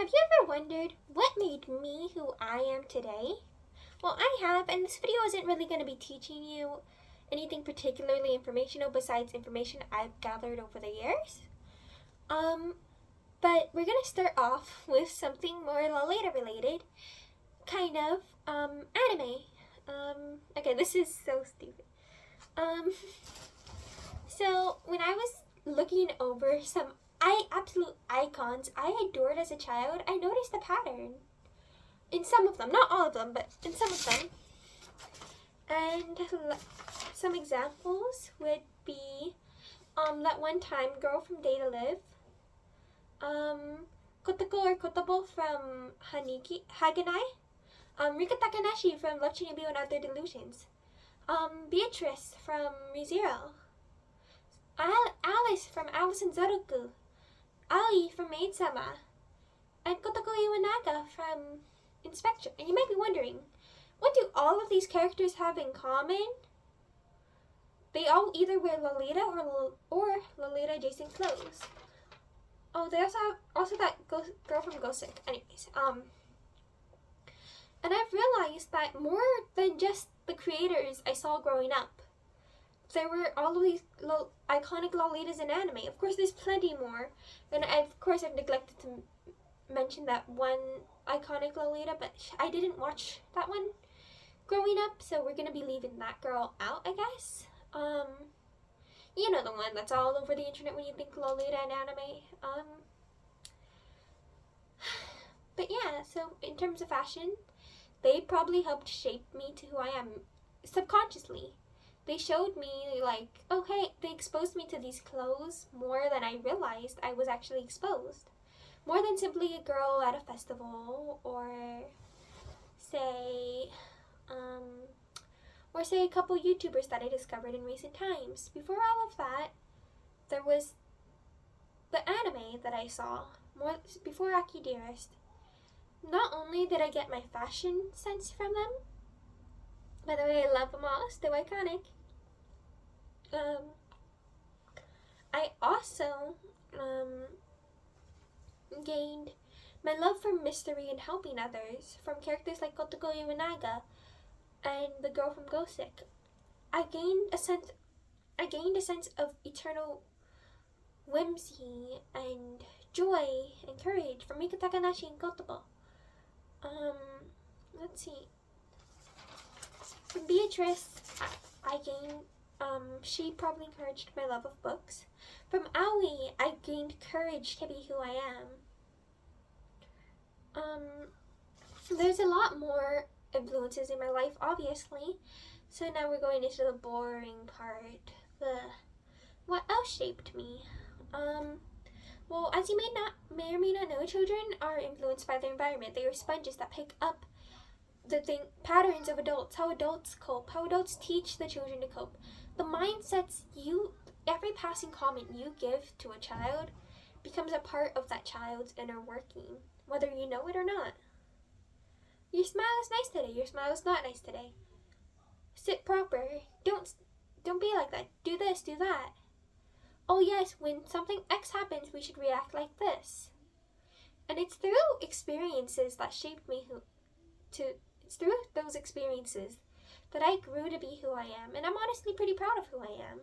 Have you ever wondered what made me who I am today? Well, I have, and this video isn't really going to be teaching you anything particularly informational besides information I've gathered over the years. Um, but we're going to start off with something more Lolita related, kind of, anime. Okay, this is so stupid. Um, so when I was looking over some absolute icons I adored as a child, I noticed a pattern in some of them, not all of them, but in some of them. And some examples would be that one time girl from Day to Live, Kotoko or Kotabo from Haganai, Rika Takanashi from Love Shinobi and Other Delusions, Beatrice from ReZero, Alice from Alice and Zoroku, Ali from Maid-sama, and Kotoko Iwanaga from Inspector. And you might be wondering, what do all of these characters have in common? They all either wear Lolita or Lolita adjacent clothes. Oh, they also have that girl from Gosek. Anyways, and I've realized that more than just the creators I saw growing up, there were all of these iconic Lolitas in anime. Of course, there's plenty more, and I've neglected to mention that one iconic Lolita, but I didn't watch that one growing up, so we're gonna be leaving that girl out, I guess. You know, the one that's all over the internet when you think Lolita and anime. But yeah, so in terms of fashion, they probably helped shape me to who I am subconsciously. They showed me, like, okay, they exposed me to these clothes more than I realized I was actually exposed. More than simply a girl at a festival, or say a couple YouTubers that I discovered in recent times. Before all of that, there was the anime that I saw, before Aki Dearest. Not only did I get my fashion sense from them, by the way, I love them all, still iconic. I also gained my love for mystery and helping others from characters like Kotoko Iwanaga and the girl from Gosek. I gained a sense of eternal whimsy and joy and courage from Mika Takanashi and Kotobo. Let's see. From Beatrice, I gained, she probably encouraged my love of books. From Aoi, I gained courage to be who I am. There's a lot more influences in my life, obviously. So now we're going into the boring part. What else shaped me? Well, as you may or may not know, children are influenced by their environment. They are sponges that pick up patterns of adults, how adults cope, how adults teach the children to cope. The mindsets every passing comment you give to a child becomes a part of that child's inner working, whether you know it or not. Your smile is nice today. Your smile is not nice today. Sit proper. Don't be like that. Do this, do that. Oh yes, when something X happens, we should react like this. And it's through experiences that shaped me it's through those experiences that I grew to be who I am, and I'm honestly pretty proud of who I am.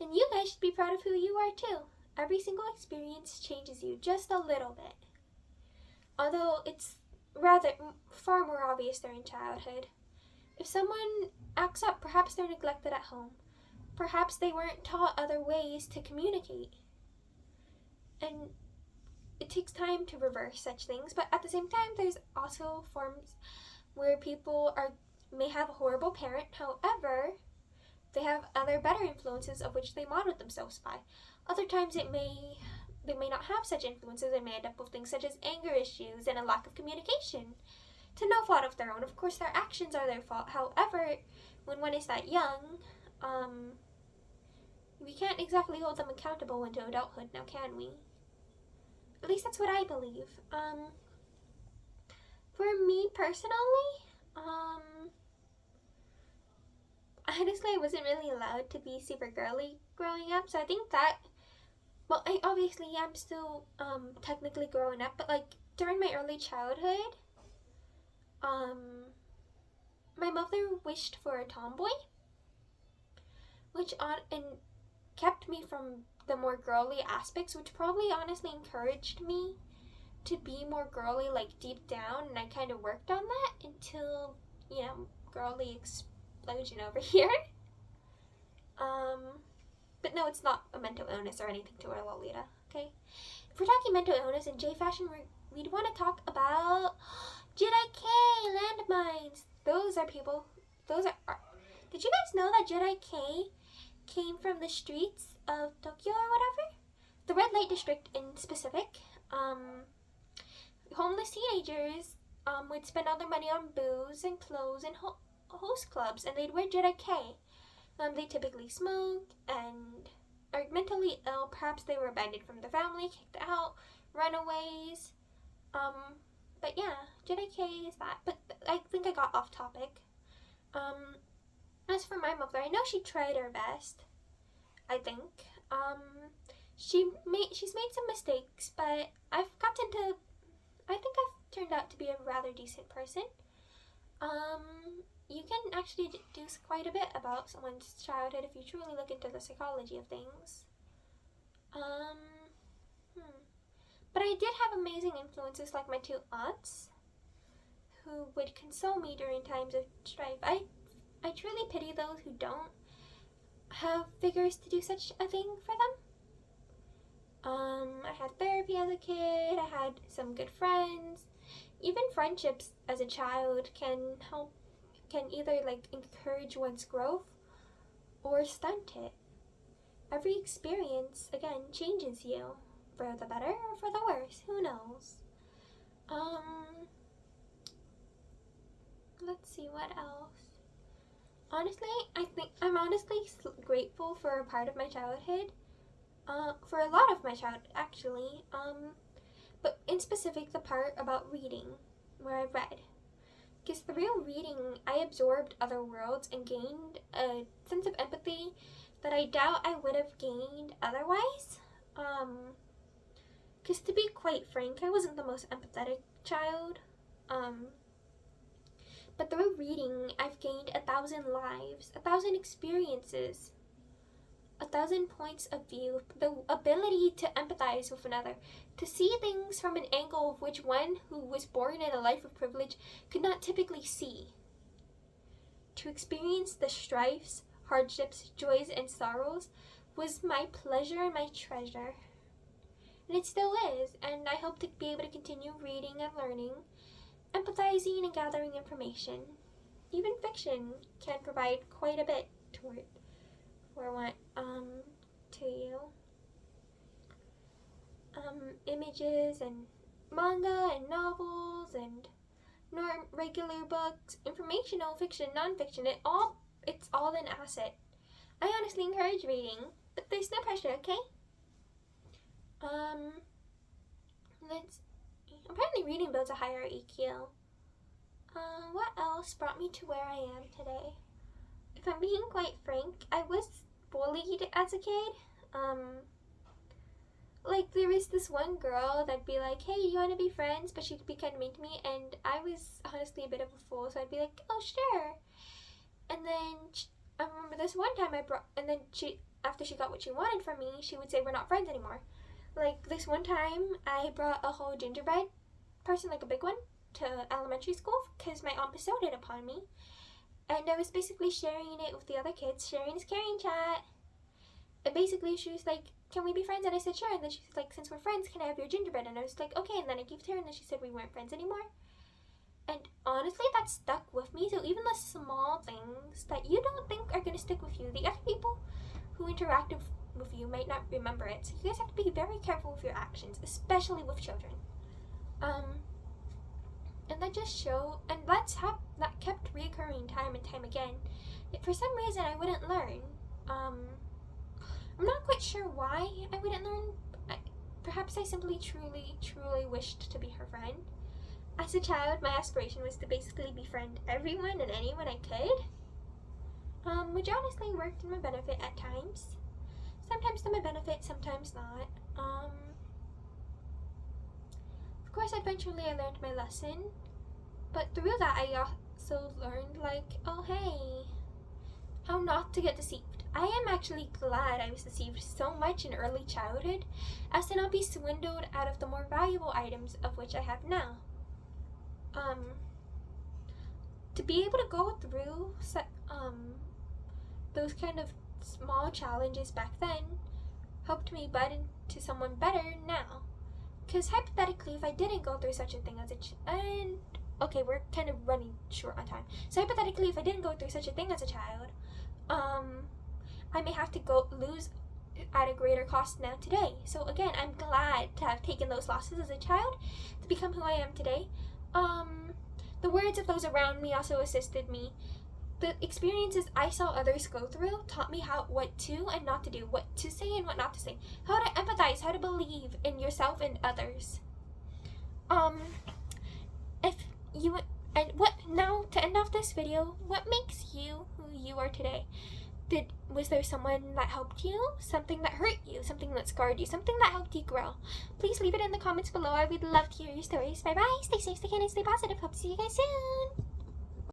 And you guys should be proud of who you are too. Every single experience changes you just a little bit. Although it's rather far more obvious during childhood. If someone acts up, perhaps they're neglected at home. Perhaps they weren't taught other ways to communicate. And it takes time to reverse such things, but at the same time, there's also forms where people may have a horrible parent. However, they have other better influences of which they modeled themselves by. Other times they may not have such influences. They may end up with things such as anger issues and a lack of communication, to no fault of their own. Of course, their actions are their fault. However, when one is that young, we can't exactly hold them accountable into adulthood now, can we? At least that's what I believe. For me personally, honestly, I wasn't really allowed to be super girly growing up, so I think that well, I obviously am still technically growing up, but like during my early childhood, um my mother wished for a tomboy, which on and kept me from the more girly aspects, which probably honestly encouraged me to be more girly, like deep down, and I kind of worked on that until, girly explosion over here. But no, it's not a mental illness or anything to our Lolita, okay? If we're talking mental illness in J fashion, we'd want to talk about Jedi K landmines. Those are people. Those are. Did you guys know that Jedi K came from the streets of Tokyo or whatever? The red light district in specific. Homeless teenagers would spend all their money on booze and clothes and host clubs, and they'd wear Jedi K. They typically smoked and are mentally ill. Perhaps they were abandoned from their family, kicked out, runaways. But yeah, Jedi K is that. But I think I got off topic. As for my mother, I know she tried her best. I think. She's made some mistakes, but I think I've turned out to be a rather decent person. You can actually deduce quite a bit about someone's childhood if you truly look into the psychology of things. But I did have amazing influences like my two aunts, who would console me during times of strife. I truly pity those who don't have figures to do such a thing for them. I had therapy as a kid, I had some good friends. Even friendships as a child can either like encourage one's growth or stunt it. Every experience, again, changes you for the better or for the worse, who knows. Let's see what else. Honestly, I think I'm honestly grateful for a part of my childhood. For a lot of my childhood, actually. But in specific, the part about reading, where I read. Because through reading, I absorbed other worlds and gained a sense of empathy that I doubt I would have gained otherwise. Because to be quite frank, I wasn't the most empathetic child. But through reading, I've gained 1,000 lives, 1,000 experiences, 1,000 points of view, the ability to empathize with another, to see things from an angle of which one who was born in a life of privilege could not typically see. To experience the strifes, hardships, joys, and sorrows was my pleasure and my treasure. And it still is, and I hope to be able to continue reading and learning, empathizing and gathering information. Even fiction can provide quite a bit to you. Images and manga and novels and regular books, informational fiction, non-fiction, it's all an asset. I honestly encourage reading, but there's no pressure, okay? Apparently reading builds a higher EQ. What else brought me to where I am today? If I'm being quite frank, I was bullied as a kid. Like there was this one girl that'd be like, hey, you want to be friends? But she'd be kind of mean to me, and I was honestly a bit of a fool, so I'd be like, oh, sure. And then I remember this one time after she got what she wanted from me, she would say, we're not friends anymore. Like this one time, I brought a whole gingerbread person, like a big one, to elementary school because my aunt bestowed it upon me. And I was basically sharing it with the other kids, sharing is caring chat. And basically she was like, can we be friends? And I said, sure. And then she was like, since we're friends, can I have your gingerbread? And I was like, okay. And then I gave it to her, and then she said we weren't friends anymore. And honestly, that stuck with me. So even the small things that you don't think are going to stick with you, the other people who interact with you might not remember it. So you guys have to be very careful with your actions, especially with children. And that just showed, and that kept reoccurring time and time again. Yet for some reason, I wouldn't learn. I'm not quite sure why I wouldn't learn. Perhaps I simply truly, truly wished to be her friend. As a child, my aspiration was to basically befriend everyone and anyone I could, which honestly worked in my benefit at times. Sometimes to my benefit, sometimes not. Of course, eventually I learned my lesson, but through that I also learned, like, oh hey, how not to get deceived. I am actually glad I was deceived so much in early childhood as to not be swindled out of the more valuable items of which I have now. To be able to go through those kind of small challenges back then helped me bud into someone better now. Because hypothetically, if I didn't go through such a thing as okay, we're kind of running short on time. So hypothetically, if I didn't go through such a thing as a child, I may have to lose at a greater cost now today. So again, I'm glad to have taken those losses as a child to become who I am today. The words of those around me also assisted me. The experiences I saw others go through taught me what to and not to do, what to say and what not to say, how to empathize, how to believe in yourself and others. Now to end off this video, what makes you who you are today? Was there someone that helped you? Something that hurt you? Something that scarred you? Something that helped you grow? Please leave it in the comments below. I would love to hear your stories. Bye bye. Stay safe, stay kind, and stay positive. Hope to see you guys soon.